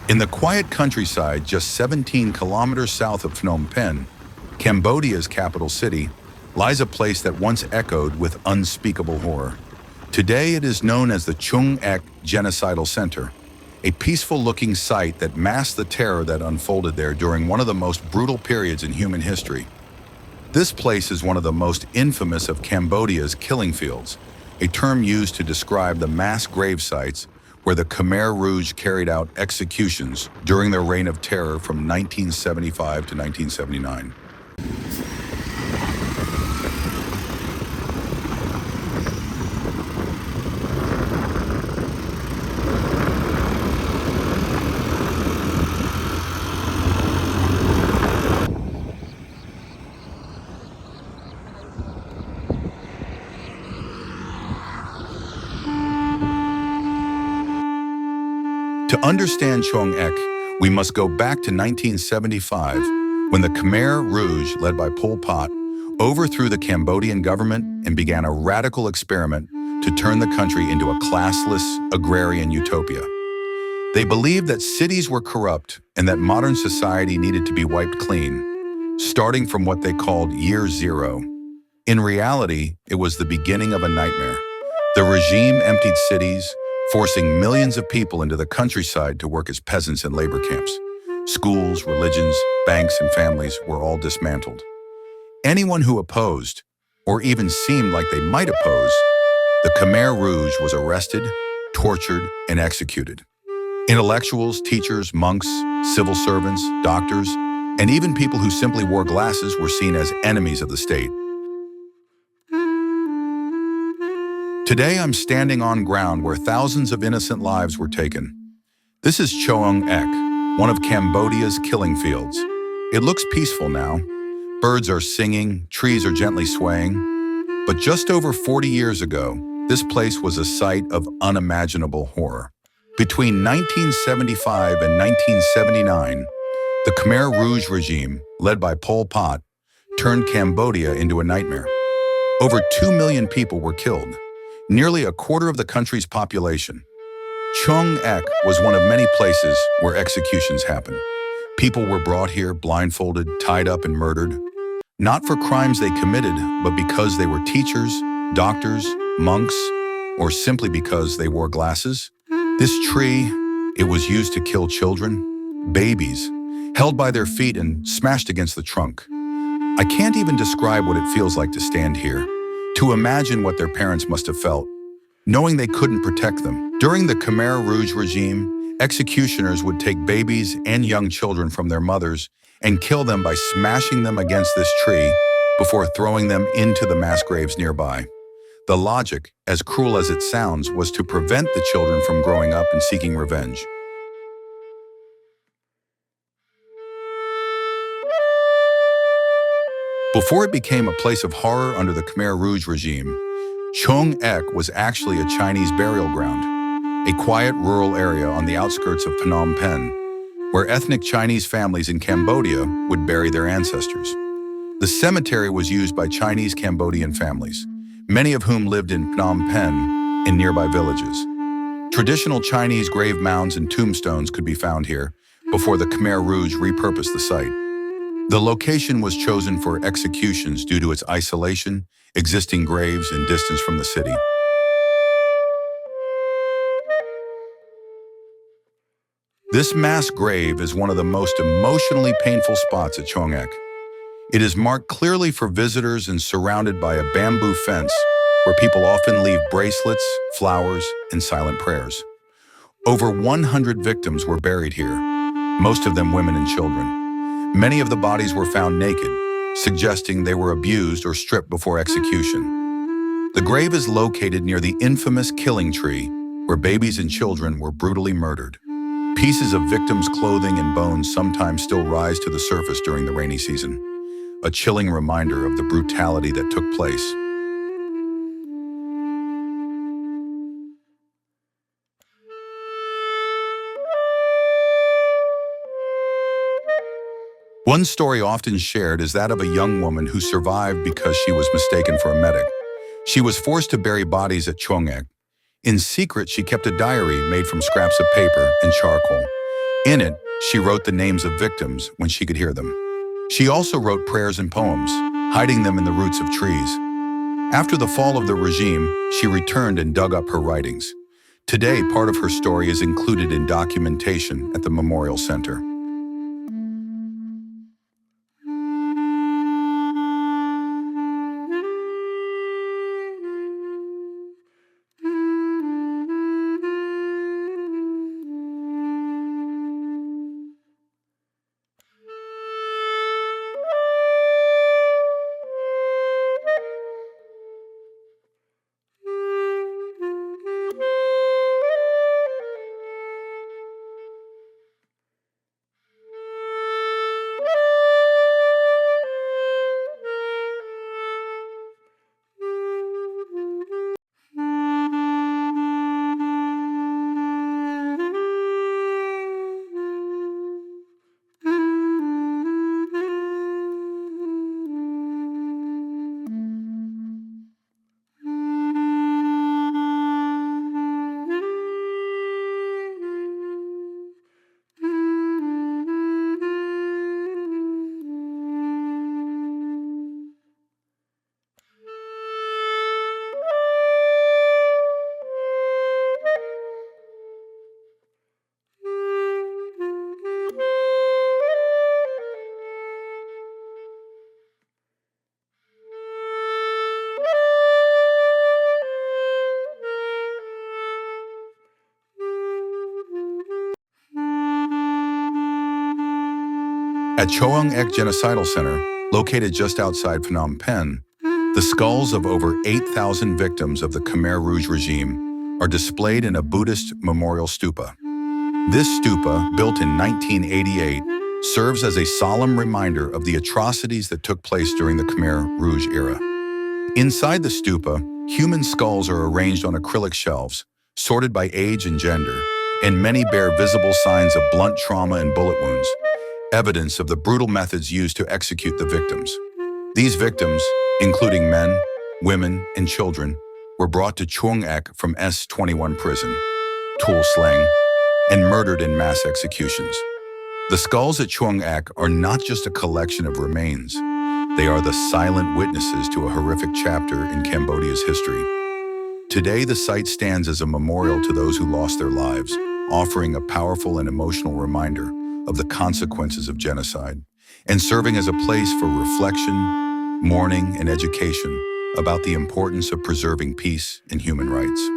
In the quiet countryside just 17 kilometers south of Phnom Penh, Cambodia's capital city, lies a place that once echoed with unspeakable horror. Today it is known as the Chhoeung Ek Genocidal Center, a peaceful-looking site that masks the terror that unfolded there during one of the most brutal periods in human history. This place is one of the most infamous of Cambodia's killing fields, a term used to describe the mass grave sites where the Khmer Rouge carried out executions during their reign of terror from 1975 to 1979. To understand Chhoeung Ek, we must go back to 1975, when the Khmer Rouge, led by Pol Pot, overthrew the Cambodian government and began a radical experiment to turn the country into a classless, agrarian utopia. They believed that cities were corrupt and that modern society needed to be wiped clean, starting from what they called Year Zero. In reality, it was the beginning of a nightmare. The regime emptied cities, forcing millions of people into the countryside to work as peasants in labor camps. Schools, religions, banks, and families were all dismantled. Anyone who opposed, or even seemed like they might oppose, the Khmer Rouge was arrested, tortured, and executed. Intellectuals, teachers, monks, civil servants, doctors, and even people who simply wore glasses were seen as enemies of the state. Today, I'm standing on ground where thousands of innocent lives were taken. This is Chhoeung Ek, one of Cambodia's killing fields. It looks peaceful now. Birds are singing, trees are gently swaying. But just over 40 years ago, this place was a site of unimaginable horror. Between 1975 and 1979, the Khmer Rouge regime, led by Pol Pot, turned Cambodia into a nightmare. Over 2 million people were killed, nearly a quarter of the country's population. Chhoeung Ek was one of many places where executions happened. People were brought here blindfolded, tied up, and murdered, not for crimes they committed, but because they were teachers, doctors, monks, or simply because they wore glasses. This tree, it was used to kill children, babies, held by their feet and smashed against the trunk. I can't even describe what it feels like to stand here, to imagine what their parents must have felt, knowing they couldn't protect them. During the Khmer Rouge regime, executioners would take babies and young children from their mothers and kill them by smashing them against this tree before throwing them into the mass graves nearby. The logic, as cruel as it sounds, was to prevent the children from growing up and seeking revenge. Before it became a place of horror under the Khmer Rouge regime, Chhoeung Ek was actually a Chinese burial ground, a quiet rural area on the outskirts of Phnom Penh, where ethnic Chinese families in Cambodia would bury their ancestors. The cemetery was used by Chinese Cambodian families, many of whom lived in Phnom Penh and nearby villages. Traditional Chinese grave mounds and tombstones could be found here before the Khmer Rouge repurposed the site. The location was chosen for executions due to its isolation, existing graves, and distance from the city. This mass grave is one of the most emotionally painful spots at Chhoeung Ek. It is marked clearly for visitors and surrounded by a bamboo fence where people often leave bracelets, flowers, and silent prayers. Over 100 victims were buried here, most of them women and children. Many of the bodies were found naked, suggesting they were abused or stripped before execution. The grave is located near the infamous killing tree, where babies and children were brutally murdered. Pieces of victims' clothing and bones sometimes still rise to the surface during the rainy season, a chilling reminder of the brutality that took place. One story often shared is that of a young woman who survived because she was mistaken for a medic. She was forced to bury bodies at Chhoeung Ek. In secret, she kept a diary made from scraps of paper and charcoal. In it, she wrote the names of victims when she could hear them. She also wrote prayers and poems, hiding them in the roots of trees. After the fall of the regime, she returned and dug up her writings. Today, part of her story is included in documentation at the Memorial Center. At Chhoeung Ek Genocidal Center, located just outside Phnom Penh, the skulls of over 8,000 victims of the Khmer Rouge regime are displayed in a Buddhist memorial stupa. This stupa, built in 1988, serves as a solemn reminder of the atrocities that took place during the Khmer Rouge era. Inside the stupa, human skulls are arranged on acrylic shelves, sorted by age and gender, and many bear visible signs of blunt trauma and bullet wounds, evidence of the brutal methods used to execute the victims. These victims, including men, women, and children, were brought to Chhoeung Ek from S21 prison, Tuol Sleng, and murdered in mass executions. The skulls at Chhoeung Ek are not just a collection of remains. They are the silent witnesses to a horrific chapter in Cambodia's history. Today, the site stands as a memorial to those who lost their lives, offering a powerful and emotional reminder of the consequences of genocide, and serving as a place for reflection, mourning, and education about the importance of preserving peace and human rights.